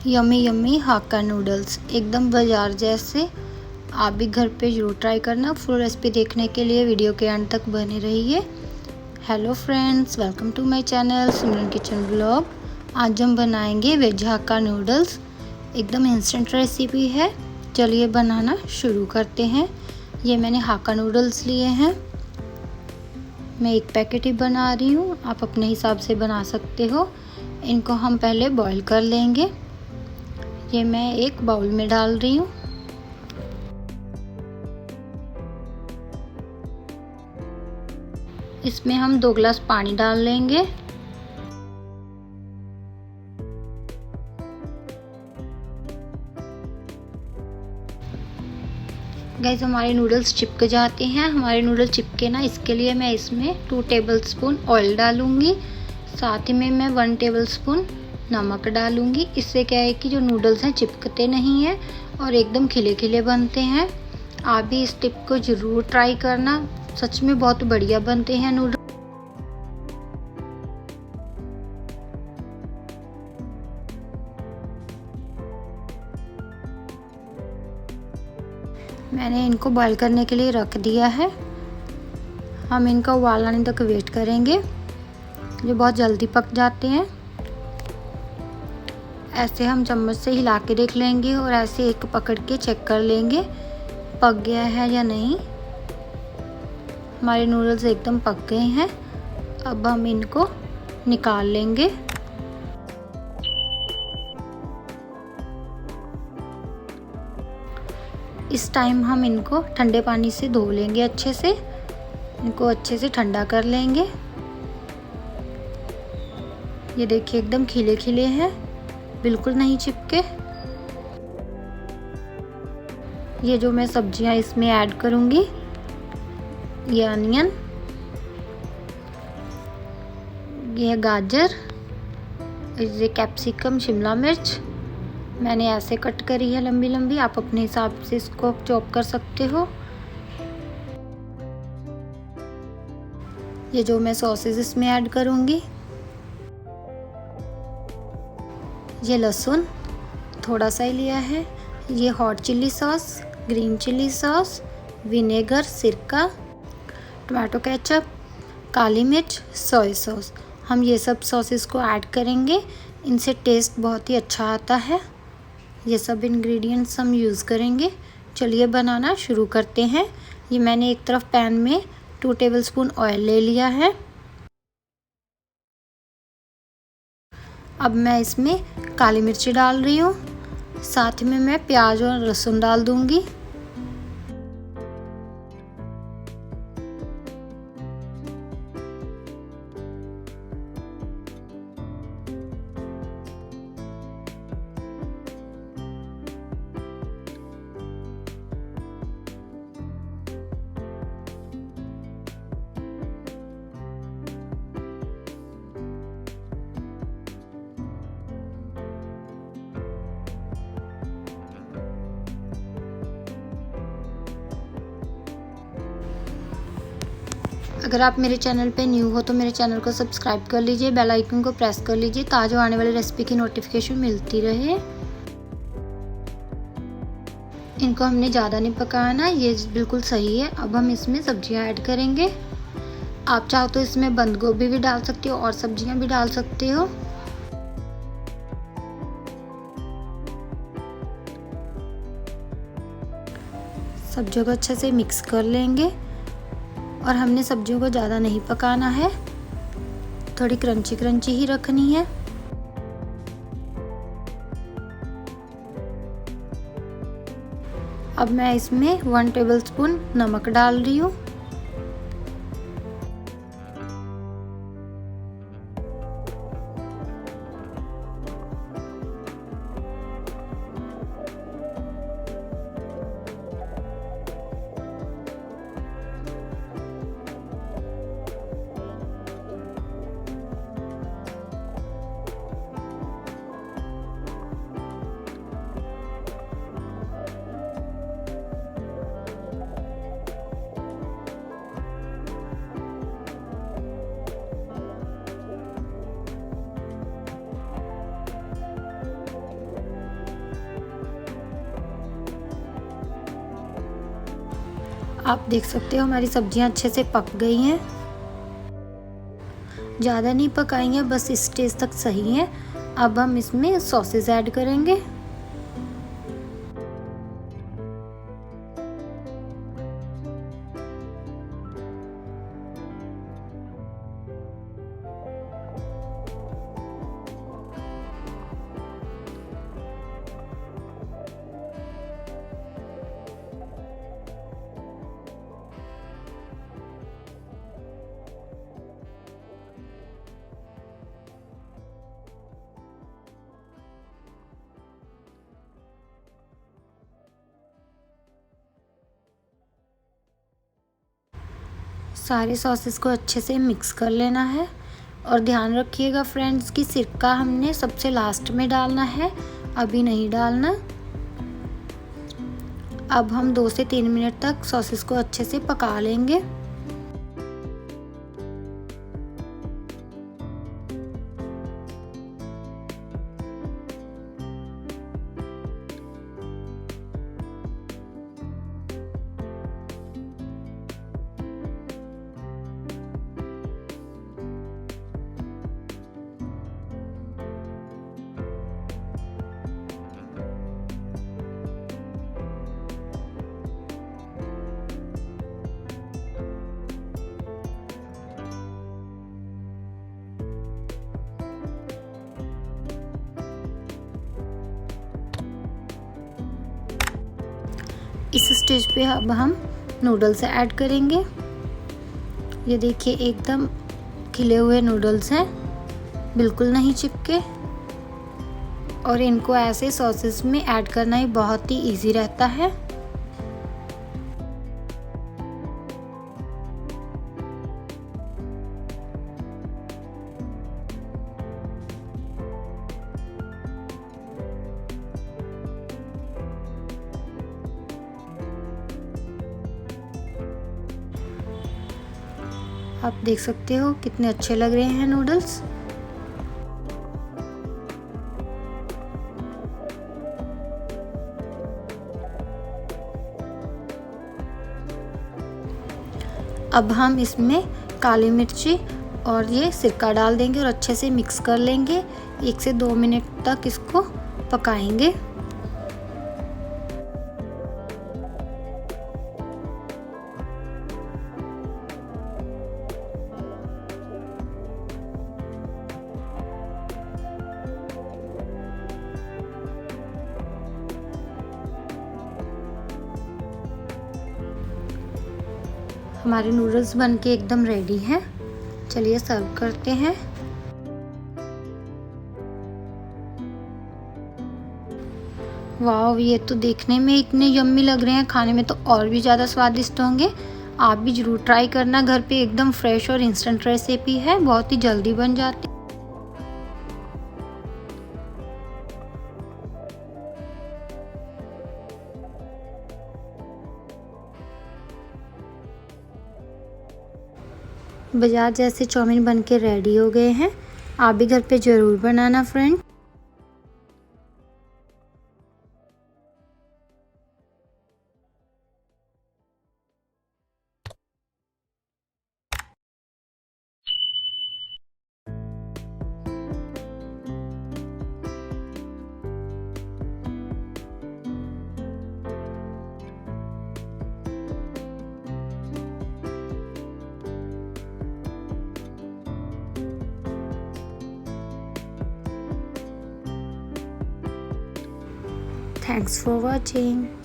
Yummy yummy हाक्का noodles एकदम बाजार जैसे। आप भी घर पे ज़रूर ट्राई करना। फुल रेसिपी देखने के लिए वीडियो के अंत तक बने रहिए। Hello friends, welcome to my channel Simran kitchen blog. आज हम बनाएंगे वेज हाक्का नूडल्स। एकदम इंस्टेंट रेसिपी है। चलिए बनाना शुरू करते हैं। ये मैंने हाक्का नूडल्स लिए हैं। मैं एक पैकेट ही बना रही हूँ, आप अपने हिसाब से बना सकते हो। इनको हम पहले बॉईल कर लेंगे। ये मैं एक बाउल में डाल रही हूँ। इसमें हम 2 गिलास पानी डाल लेंगे। गाइस, हमारे नूडल्स चिपक जाते हैं। हमारे नूडल्स चिपके ना, इसके लिए मैं इसमें 2 टेबलस्पून ऑयल डालूंगी। साथ ही में मैं 1 टेबलस्पून नमक डालूंगी। इससे क्या है कि जो नूडल्स हैं चिपकते नहीं हैं और एकदम खिले खिले बनते हैं। आप भी इस टिप को ज़रूर ट्राई करना, सच में बहुत बढ़िया बनते हैं नूडल्स। मैंने इनको बॉईल करने के लिए रख दिया है। हम इनका उबाल आने तक वेट करेंगे। ये बहुत जल्दी पक जाते हैं। ऐसे हम चम्मच से हिला के देख लेंगे और ऐसे एक पकड़ के चेक कर लेंगे पक गया है या नहीं। हमारे नूडल्स एकदम पक गए हैं। अब हम इनको निकाल लेंगे। इस टाइम हम इनको ठंडे पानी से धो लेंगे अच्छे से। इनको अच्छे से ठंडा कर लेंगे। ये देखिए एकदम खिले खिले हैं, बिल्कुल नहीं चिपके। ये जो मैं सब्जियां इसमें ऐड करूंगी, ये अनियन, ये गाजर, ये कैप्सिकम, शिमला मिर्च मैंने ऐसे कट करी है लंबी लंबी। आप अपने हिसाब से इसको चॉप कर सकते हो। ये जो मैं सॉसेस इसमें ऐड करूंगी, ये लहसुन थोड़ा सा ही लिया है, ये hot chilli sauce, green chilli sauce, vinegar, सिरका, टमाटो केचप, काली मिर्च, सोया सॉस। हम ये सब सॉसेस को ऐड करेंगे। इनसे टेस्ट बहुत ही अच्छा आता है। ये सब इंग्रेडिएंट्स हम यूज़ करेंगे। चलिए बनाना शुरू करते हैं। ये मैंने एक तरफ पैन में 2 टेबलस्पून ऑयल ले लिया है। अब मैं इसमें काली मिर्ची डाल रही हूँ। साथ में मैं प्याज और लहसुन डाल दूँगी। अगर आप मेरे चैनल पे न्यू हो तो मेरे चैनल को सब्सक्राइब कर लीजिए, बेल आइकन को प्रेस कर लीजिए ताकि आने वाली रेसिपी की नोटिफिकेशन मिलती रहे। इनको हमने ज़्यादा नहीं पकाना, ये बिल्कुल सही है। अब हम इसमें सब्जियां ऐड करेंगे। आप चाहो तो इसमें बंद गोभी भी डाल सकते हो और सब्जियां भी डाल सकते हो। सब्जियों को अच्छे से मिक्स कर लेंगे और हमने सब्जियों को ज़्यादा नहीं पकाना है, थोड़ी क्रंची क्रंची ही रखनी है। अब मैं इसमें 1 टेबलस्पून नमक डाल रही हूँ। आप देख सकते हो हमारी सब्जियां अच्छे से पक गई हैं। ज़्यादा नहीं पकाएंगे, बस इस स्टेज तक सही है। अब हम इसमें सॉसेस ऐड करेंगे। सारे सॉसेस को अच्छे से मिक्स कर लेना है और ध्यान रखिएगा फ्रेंड्स कि सिरका हमने सबसे लास्ट में डालना है, अभी नहीं डालना। अब हम 2 से 3 मिनट तक सॉसेस को अच्छे से पका लेंगे। इस स्टेज पे अब हम नूडल्स ऐड करेंगे। ये देखिए एकदम खिले हुए नूडल्स हैं, बिल्कुल नहीं चिपके। और इनको ऐसे सॉसेस में ऐड करना ही बहुत ही इजी रहता है। आप देख सकते हो कितने अच्छे लग रहे हैं नूडल्स। अब हम इसमें काली मिर्ची और ये सिरका डाल देंगे और अच्छे से मिक्स कर लेंगे। 1 से 2 मिनट तक इसको पकाएंगे। हमारे नूडल्स बनके एकदम रेडी हैं। चलिए सर्व करते हैं। वाह, ये तो देखने में इतने यम्मी लग रहे हैं, खाने में तो और भी ज़्यादा स्वादिष्ट होंगे। आप भी ज़रूर ट्राई करना घर पे। एकदम फ्रेश और इंस्टेंट रेसिपी है, बहुत ही जल्दी बन जाती। बाजार जैसे चाउमीन बनके रेडी हो गए हैं। आप भी घर पे ज़रूर बनाना फ्रेंड। Thanks for watching.